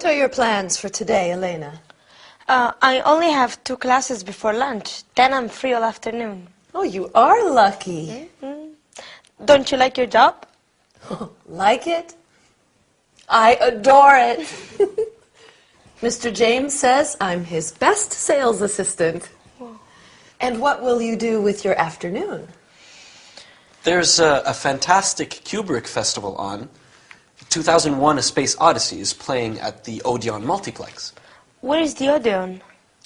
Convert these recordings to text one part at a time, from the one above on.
What are your plans for today, Elena? I only have 2 classes before lunch. Then I'm free all afternoon. Oh, you are lucky. Don't you like your job? Like it? I adore it. Mr. James says I'm his best sales assistant. And what will you do with your afternoon? There's a fantastic Kubrick festival on. 2001: A Space Odyssey is playing at the Odeon Multiplex. Where is the Odeon?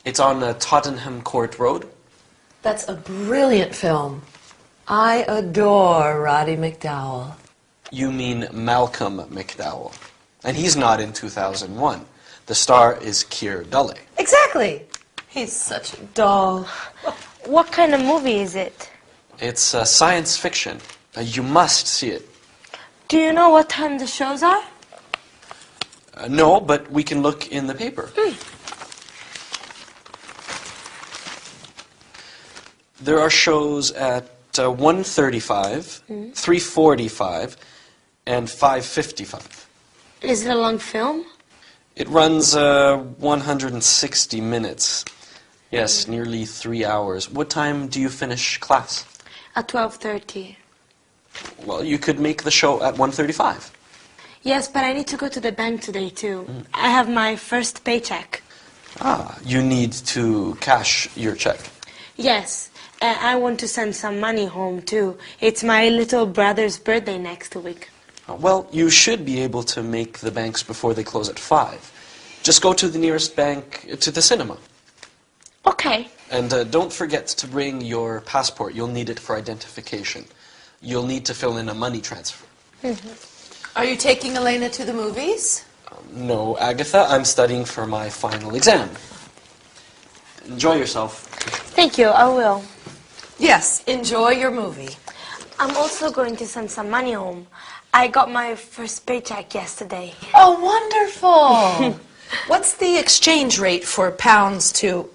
It's on Tottenham Court Road. That's a brilliant film. I adore Roddy McDowall. You mean Malcolm McDowell. And he's not in 2001. The star is Keir Dullea. Exactly. He's such a doll. What kind of movie is it? It's science fiction. You must see it. Do you know what time the shows are? No, but we can look in the paper. There are shows at 1:35, 3:45, and 5:55. Is it a long film? It runs 160 minutes. Yes, nearly 3 hours. What time do you finish class? At 12:30. Well, you could make the show at 1:35. Yes, but I need to go to the bank today, too. I have my first paycheck. Ah, you need to cash your check. Yes, I want to send some money home, too. It's my little brother's birthday next week. Well, you should be able to make the banks before they close at 5. Just go to the nearest bank to the cinema. Okay. And don't forget to bring your passport. You'll need it for identification. You'll need to fill in a money transfer. Are you taking Elena to the movies? No, Agatha, I'm studying for my final exam. Enjoy yourself. Thank you, I will. Yes, enjoy your movie. I'm also going to send some money home. I got my first paycheck yesterday. Oh, wonderful. What's the exchange rate for pounds to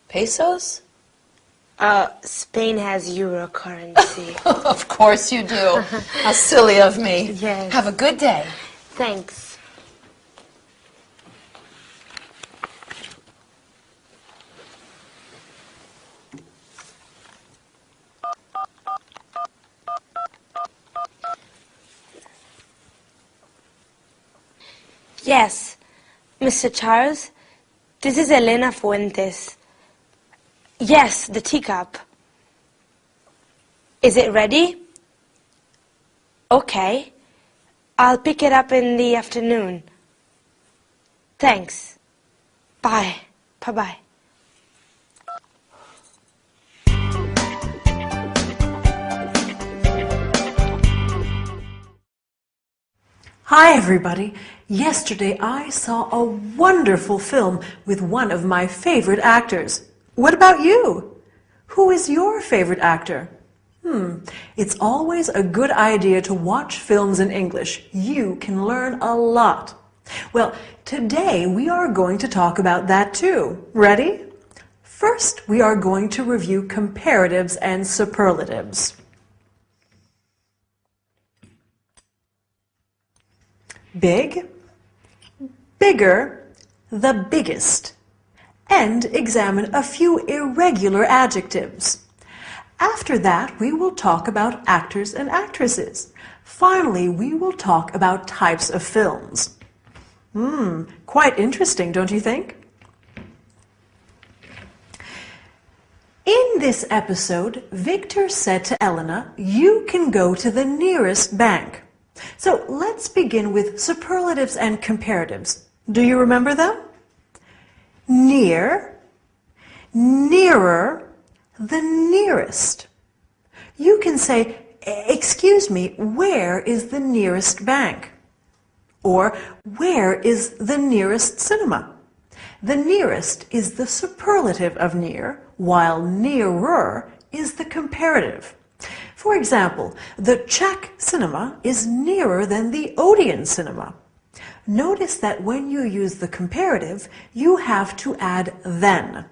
pesos? Spain has euro currency. Of course you do. How silly of me. Yes. Have a good day. Thanks. Yes, Mr. Charles, this is Elena Fuentes. Yes, the teacup. Is it ready? Okay. I'll pick it up in the afternoon. Thanks. Bye. Bye-bye. Hi everybody! Yesterday I saw a wonderful film with one of my favorite actors. What about you? Who is your favorite actor? It's always a good idea to watch films in English. You can learn a lot. Well, today we are going to talk about that too. Ready? First, we are going to review comparatives and superlatives. Big, bigger, the biggest, and examine a few irregular adjectives. After that, we will talk about actors and actresses. Finally, we will talk about types of films. Quite interesting, don't you think? In this episode, Victor said to Elena, "You can go to the nearest bank." So let's begin with superlatives and comparatives. Do you remember them? Near, nearer, the nearest. You can say, "Excuse me, where is the nearest bank?" Or, "Where is the nearest cinema?" The nearest is the superlative of near, while nearer is the comparative. For example, the Czech cinema is nearer than the Odeon cinema. Notice that when you use the comparative, you have to add then.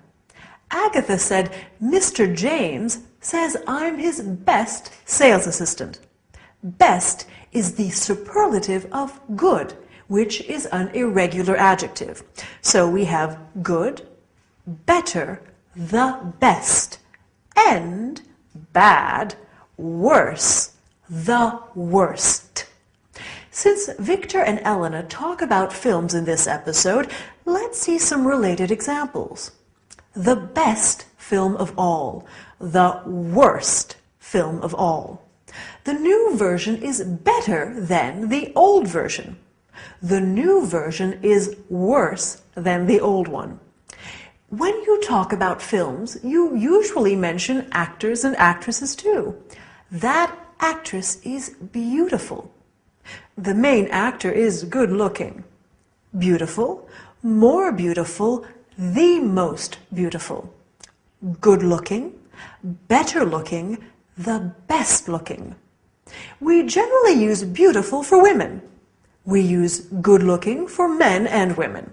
Agatha said, "Mr. James says I'm his best sales assistant." Best is the superlative of good, which is an irregular adjective. So we have good, better, the best, and bad, worse, the worst. Since Victor and Elena talk about films in this episode, let's see some related examples. The best film of all, the worst film of all. The new version is better than the old version. The new version is worse than the old one. When you talk about films, you usually mention actors and actresses too. That actress is beautiful. The main actor is good looking. Beautiful, more beautiful, the most beautiful. Good looking, better looking, the best looking. We generally use beautiful for women. We use good looking for men and women.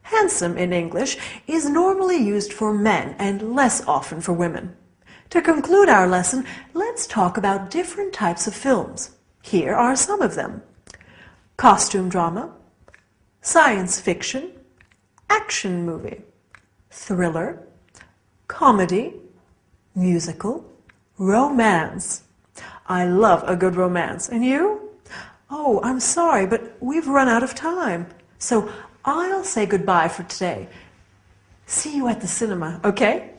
Handsome in English is normally used for men and less often for women. To conclude our lesson, let's talk about different types of films. Here are some of them. Costume drama, science fiction, action movie, thriller, comedy, musical, romance. I love a good romance. And you? Oh, I'm sorry, but we've run out of time. So I'll say goodbye for today. See you at the cinema, okay?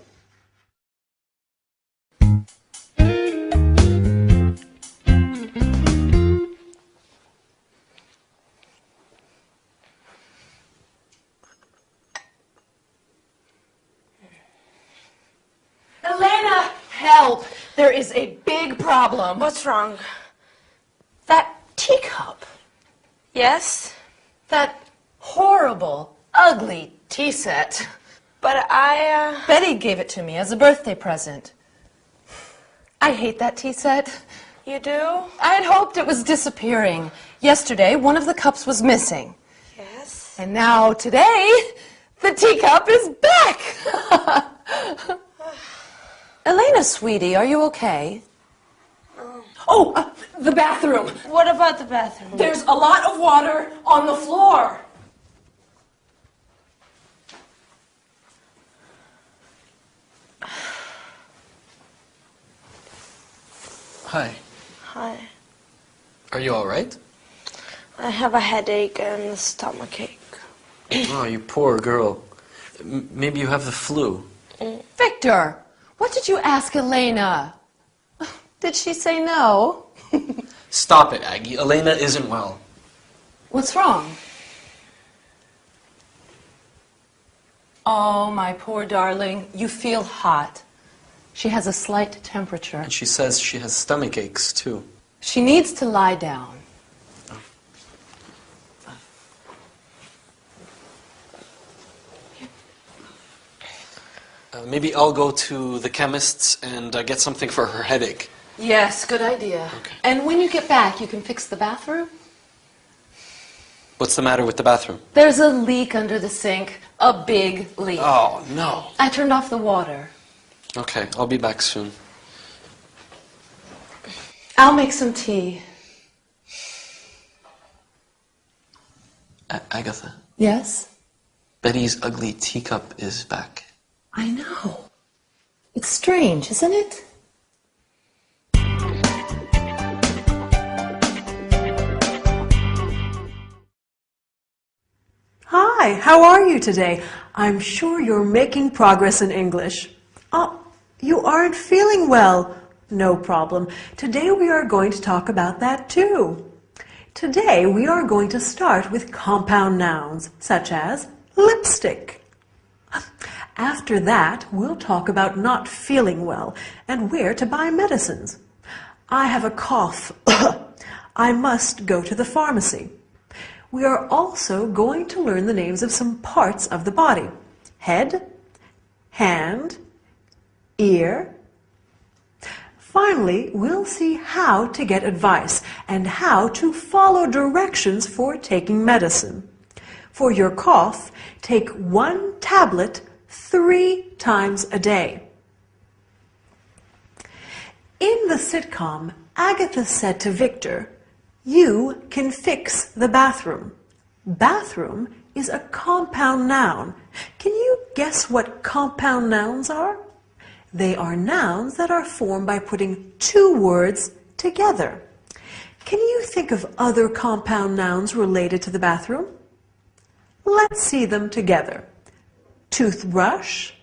Elena, help! There is a big problem. What's wrong? That teacup. Yes? That horrible, ugly tea set. But Betty gave it to me as a birthday present. I hate that tea set. You do? I had hoped it was disappearing. Yesterday, one of the cups was missing. Yes. And now, today, the teacup is back! Elena, sweetie, are you okay? The bathroom. What about the bathroom? There's a lot of water on the floor. Hi. Hi. Are you all right? I have a headache and a stomachache. Oh, you poor girl. Maybe you have the flu. Victor, what did you ask Elena? Did she say no? Stop it, Aggie. Elena isn't well. What's wrong? Oh, my poor darling, you feel hot. She has a slight temperature. And she says she has stomach aches, too. She needs to lie down. Maybe I'll go to the chemist's and get something for her headache. Yes, good idea. Okay. And when you get back, you can fix the bathroom? What's the matter with the bathroom? There's a leak under the sink. A big leak. Oh, no. I turned off the water. Okay, I'll be back soon. I'll make some tea. Agatha, Yes? Betty's ugly teacup is back. I know. It's strange, isn't it? Hi, how are you today? I'm sure you're making progress in English. Oh, you aren't feeling well. No problem. Today we are going to talk about that too. Today we are going to start with compound nouns, such as lipstick. After that, we'll talk about not feeling well and where to buy medicines. I have a cough. I must go to the pharmacy. We are also going to learn the names of some parts of the body. Head, hand, ear. Finally, we'll see how to get advice and how to follow directions for taking medicine. For your cough, take 1 tablet 3 times a day. In the sitcom, Agatha said to Victor, "You can fix the bathroom." Bathroom is a compound noun. Can you guess what compound nouns are? They are nouns that are formed by putting two words together. Can you think of other compound nouns related to the bathroom? Let's see them together. Toothbrush,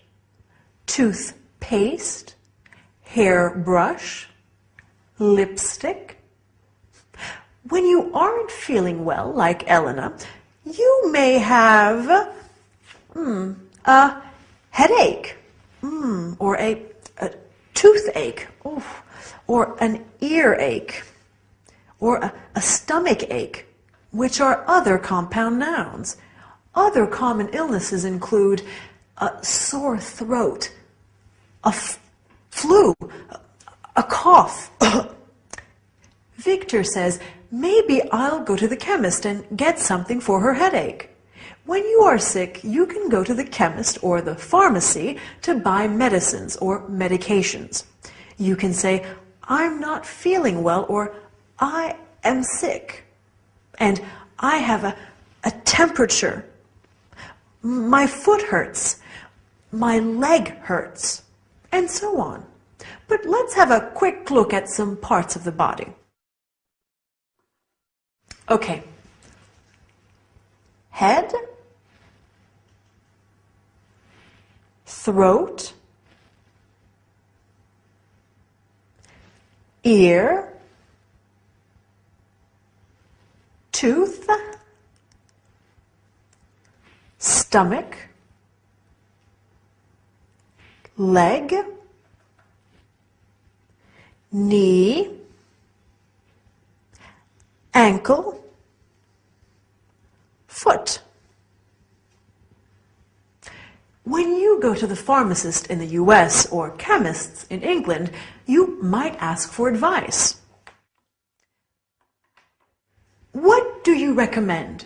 toothpaste, hairbrush, lipstick. When you aren't feeling well, like Elena, you may have a headache, or a toothache, or an earache, or a stomach ache, which are other compound nouns. Other common illnesses include a sore throat, a flu, a cough. Victor says, maybe I'll go to the chemist and get something for her headache. When you are sick, you can go to the chemist or the pharmacy to buy medicines or medications. You can say, I'm not feeling well, or I am sick, and I have a temperature. My foot hurts, my leg hurts, and so on. But let's have a quick look at some parts of the body. Okay. Head, throat, ear, tooth, stomach, leg, knee, ankle, foot. When you go to the pharmacist in the US or chemists in England, you might ask for advice. What do you recommend?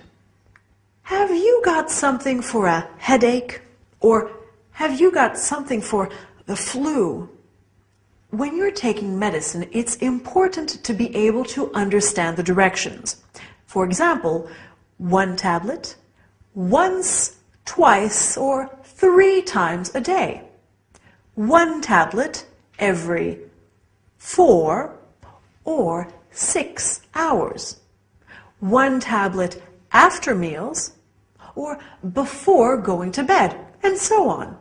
Have you got something for a headache? Or have you got something for the flu? When you're taking medicine, it's important to be able to understand the directions. For example, 1 tablet, once, twice, or 3 times a day. 1 tablet every 4 or 6 hours. 1 tablet after meals or before going to bed, and so on.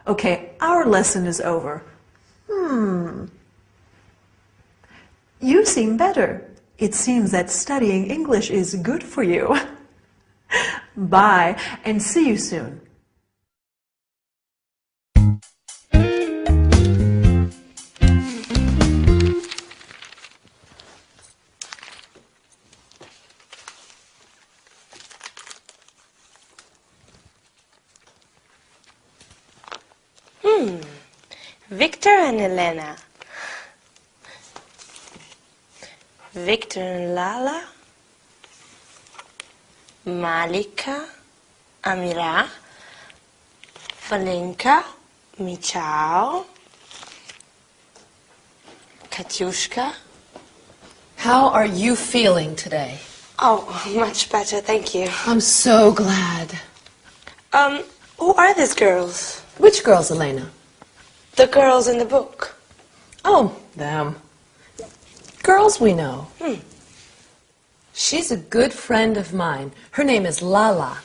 Okay, our lesson is over. You seem better. It seems that studying English is good for you. Bye, and see you soon. Victor and Elena. Victor and Lala. Malika, Amira, Valenka, Michał, Katyushka. How are you feeling today? Oh, much better, thank you. I'm so glad. Who are these girls? Which girls, Elena? The girls in the book. Oh, them. Girls we know. She's a good friend of mine. Her name is Lala.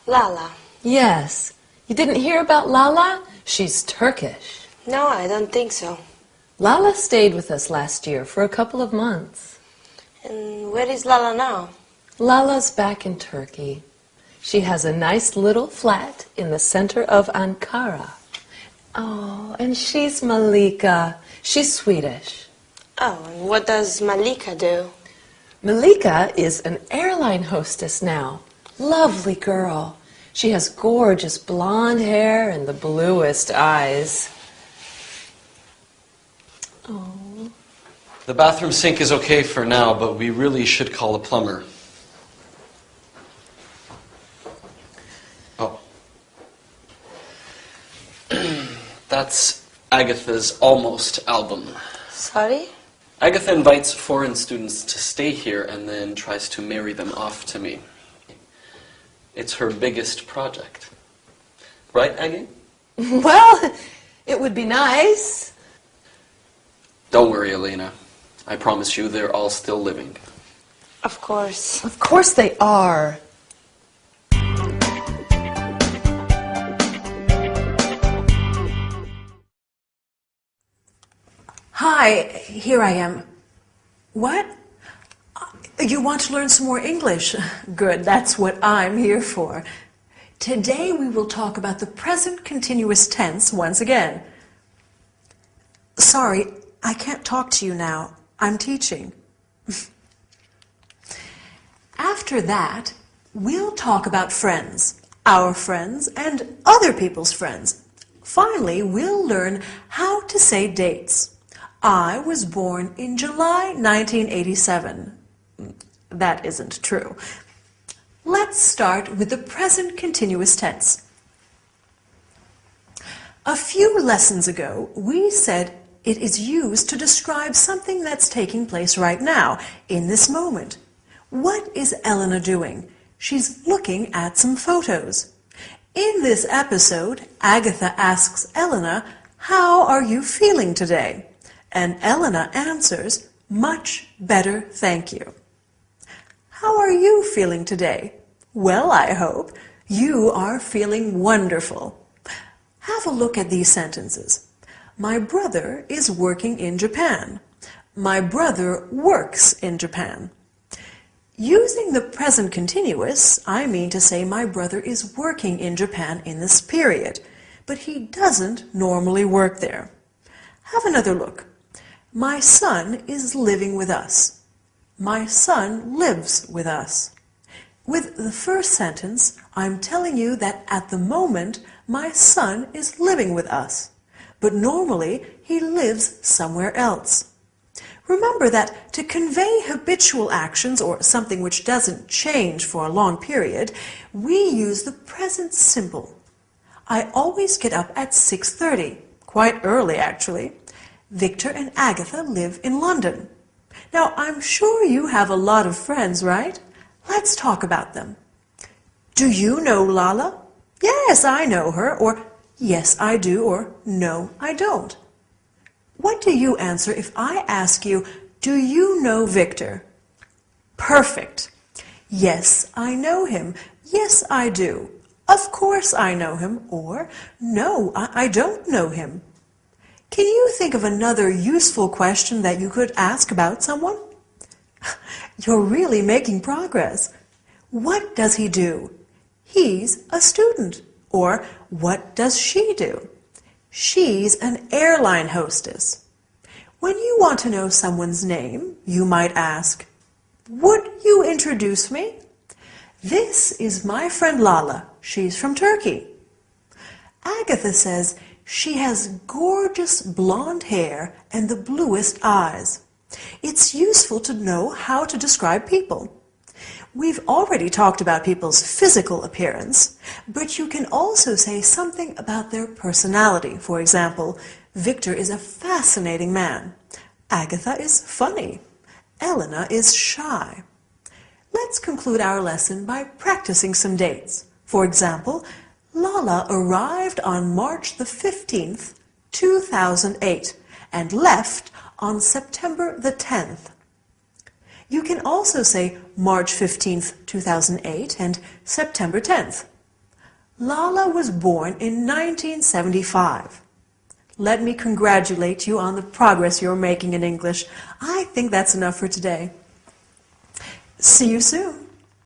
Lala. Yes. You didn't hear about Lala? She's Turkish. No, I don't think so. Lala stayed with us last year for a couple of months. And where is Lala now? Lala's back in Turkey. She has a nice little flat in the center of Ankara. Oh, and she's Malika. She's Swedish. Oh, and what does Malika do? Malika is an airline hostess now. Lovely girl. She has gorgeous blonde hair and the bluest eyes. Oh. The bathroom sink is okay for now, but we really should call a plumber. Oh. That's Agatha's almost album. Sorry? Agatha invites foreign students to stay here and then tries to marry them off to me. It's her biggest project. Right, Aggie? Well, it would be nice. Don't worry, Elena. I promise you they're all still living. Of course. Of course they are. Hi, here I am. What? You want to learn some more English? Good, that's what I'm here for. Today we will talk about the present continuous tense once again. Sorry, I can't talk to you now. I'm teaching. After that, we'll talk about friends, our friends, and other people's friends. Finally, we'll learn how to say dates. I was born in July 1987. That isn't true. Let's start with the present continuous tense. A few lessons ago, we said it is used to describe something that's taking place right now, in this moment. What is Elena doing? She's looking at some photos. In this episode, Agatha asks Elena, "How are you feeling today?" And Elena answers, "Much better, thank you." How are you feeling today? Well, I hope you are feeling wonderful. Have a look at these sentences. My brother is working in Japan. My brother works in Japan. Using the present continuous, I mean to say my brother is working in Japan in this period, but he doesn't normally work there. Have another look. My son is living with us. My son lives with us. With the first sentence, I'm telling you that at the moment, my son is living with us, but normally he lives somewhere else. Remember that to convey habitual actions or something which doesn't change for a long period, we use the present simple. I always get up at 6:30, quite early actually. Victor and Agatha live in London. Now, I'm sure you have a lot of friends, right? Let's talk about them. Do you know Lala? Yes, I know her, or yes, I do, or no, I don't. What do you answer if I ask you, do you know Victor? Perfect. Yes, I know him. Yes, I do. Of course I know him, or no, I don't know him. Can you think of another useful question that you could ask about someone? You're really making progress. What does he do? He's a student. Or what does she do? She's an airline hostess. When you want to know someone's name, you might ask, would you introduce me? This is my friend Lala. She's from Turkey. Agatha says she has gorgeous blonde hair and the bluest eyes. It's useful to know how to describe people. We've already talked about people's physical appearance, but you can also say something about their personality. For example, Victor is a fascinating man. Agatha is funny. Elena is shy. Let's conclude our lesson by practicing some dates. For example, Lala arrived on March the 15th, 2008, and left on September the 10th. You can also say March 15th, 2008 and September 10th. Lala was born in 1975. Let me congratulate you on the progress you're making in English. I think that's enough for today. See you soon.